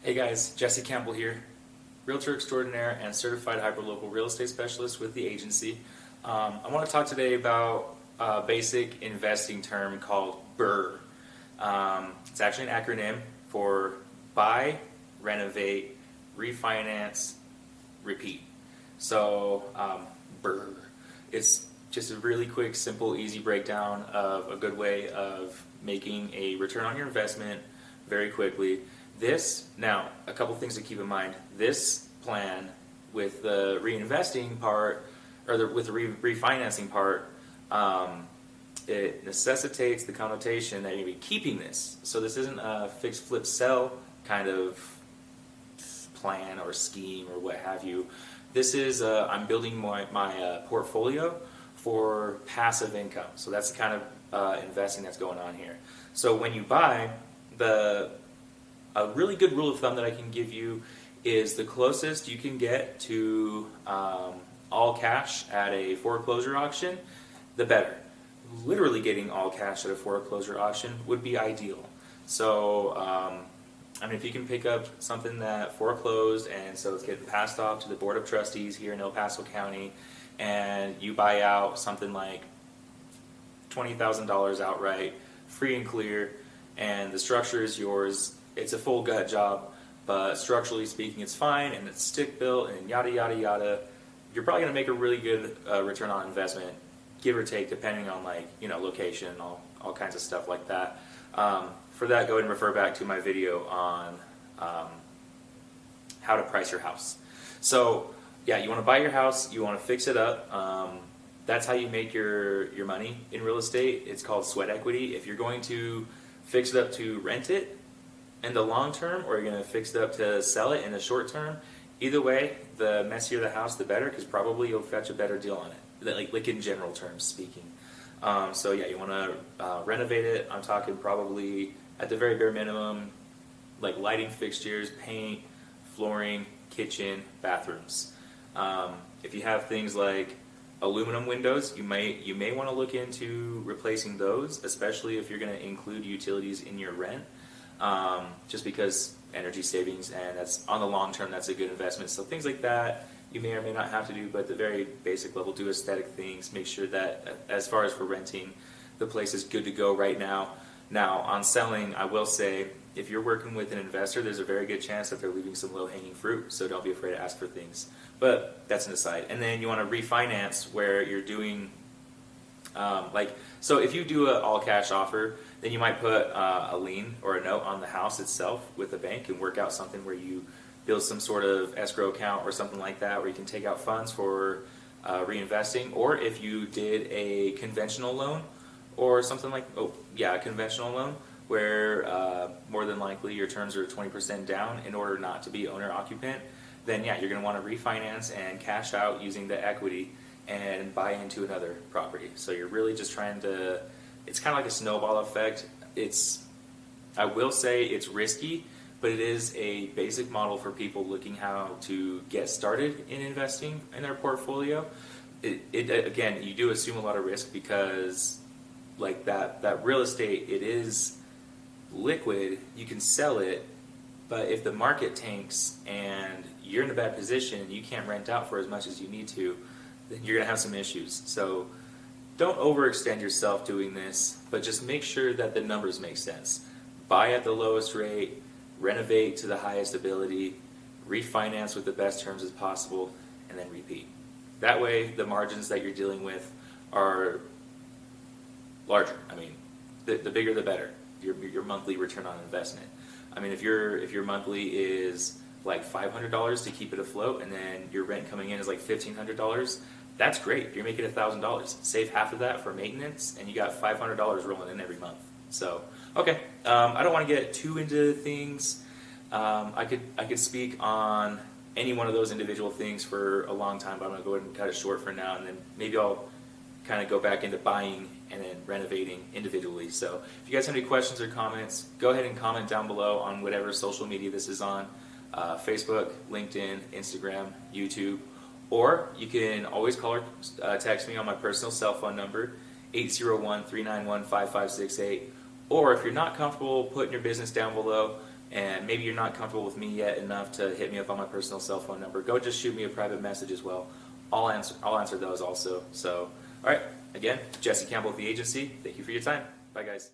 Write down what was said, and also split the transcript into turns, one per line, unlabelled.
Hey guys, Jesse Campbell here, Realtor Extraordinaire and Certified Hyperlocal Real Estate Specialist with the agency. I want to talk today about a basic investing term called BRRR. It's actually an acronym for Buy, Renovate, Refinance, Repeat. So BRRR. It's just a really quick, simple, easy breakdown of a good way of making a return on your investment very quickly. Now, a couple things to keep in mind. This plan with the reinvesting part, or with the refinancing part, it necessitates the connotation that you're going to be keeping this. So this isn't a fix, flip, sell kind of plan or scheme or what have you. This is, I'm building my portfolio for passive income. So that's the kind of investing that's going on here. So when you buy, a really good rule of thumb that I can give you is the closest you can get to all cash at a foreclosure auction, the better. Literally getting all cash at a foreclosure auction would be ideal. So, I mean, if you can pick up something that foreclosed and so it's getting passed off to the Board of Trustees here in El Paso County, and you buy out something like $20,000 outright, free and clear, and the structure is yours. It's a full gut job, but structurally speaking, it's fine, and it's stick built, and yada yada yada. You're probably going to make a really good return on investment, give or take, depending on location and all kinds of stuff like that. For that, go ahead and refer back to my video on how to price your house. So yeah, you want to buy your house, you want to fix it up. That's how you make your money in real estate. It's called sweat equity. If you're going to fix it up to rent it in the long term, or you're going to fix it up to sell it in the short term, either way, the messier the house, the better, because probably you'll fetch a better deal on it, like in general terms speaking. So yeah, you want to renovate it. I'm talking probably at the very bare minimum, like lighting fixtures, paint, flooring, kitchen, bathrooms. If you have things like aluminum windows, you may want to look into replacing those, especially if you're going to include utilities in your rent. Just because energy savings, and that's on the long term, that's a good investment. So things like that you may or may not have to do, but at the very basic level, do aesthetic things. Make sure that as far as for renting, the place is good to go right now. Now on selling, I will say, if you're working with an investor, there's a very good chance that they're leaving some low-hanging fruit, so don't be afraid to ask for things. But that's an aside. And then you want to refinance, where you're doing so if you do an all-cash offer, then you might put a lien or a note on the house itself with the bank and work out something where you build some sort of escrow account or something like that, where you can take out funds for reinvesting. Or if you did a conventional loan or something like, a conventional loan, where more than likely your terms are 20% down in order not to be owner-occupant, then yeah, you're going to want to refinance and cash out using the equity and buy into another property. So you're really just trying to, it's kind of like a snowball effect. I will say it's risky, but it is a basic model for people looking how to get started in investing in their portfolio. Again, you do assume a lot of risk, because like that real estate, it is liquid, you can sell it, but if the market tanks and you're in a bad position and you can't rent out for as much as you need to, then you're going to have some issues. So don't overextend yourself doing this, but just make sure that the numbers make sense. Buy at the lowest rate, renovate to the highest ability, refinance with the best terms as possible, and then repeat. That way, the margins that you're dealing with are larger. I mean, the bigger the better, your monthly return on investment. I mean, if your monthly is like $500 to keep it afloat, and then your rent coming in is like $1,500, that's great. You're making $1,000. Save half of that for maintenance, and you got $500 rolling in every month. So, okay, I don't want to get too into things. I could speak on any one of those individual things for a long time, but I'm going to go ahead and cut it short for now, and then maybe I'll kind of go back into buying and then renovating individually. So if you guys have any questions or comments, go ahead and comment down below on whatever social media this is on. Facebook, LinkedIn, Instagram, YouTube, or you can always call or text me on my personal cell phone number, 801-391-5568, or if you're not comfortable putting your business down below and maybe you're not comfortable with me yet enough to hit me up on my personal cell phone number, go just shoot me a private message as well. I'll answer those also. So, all right, again, Jesse Campbell with the agency. Thank you for your time. Bye, guys.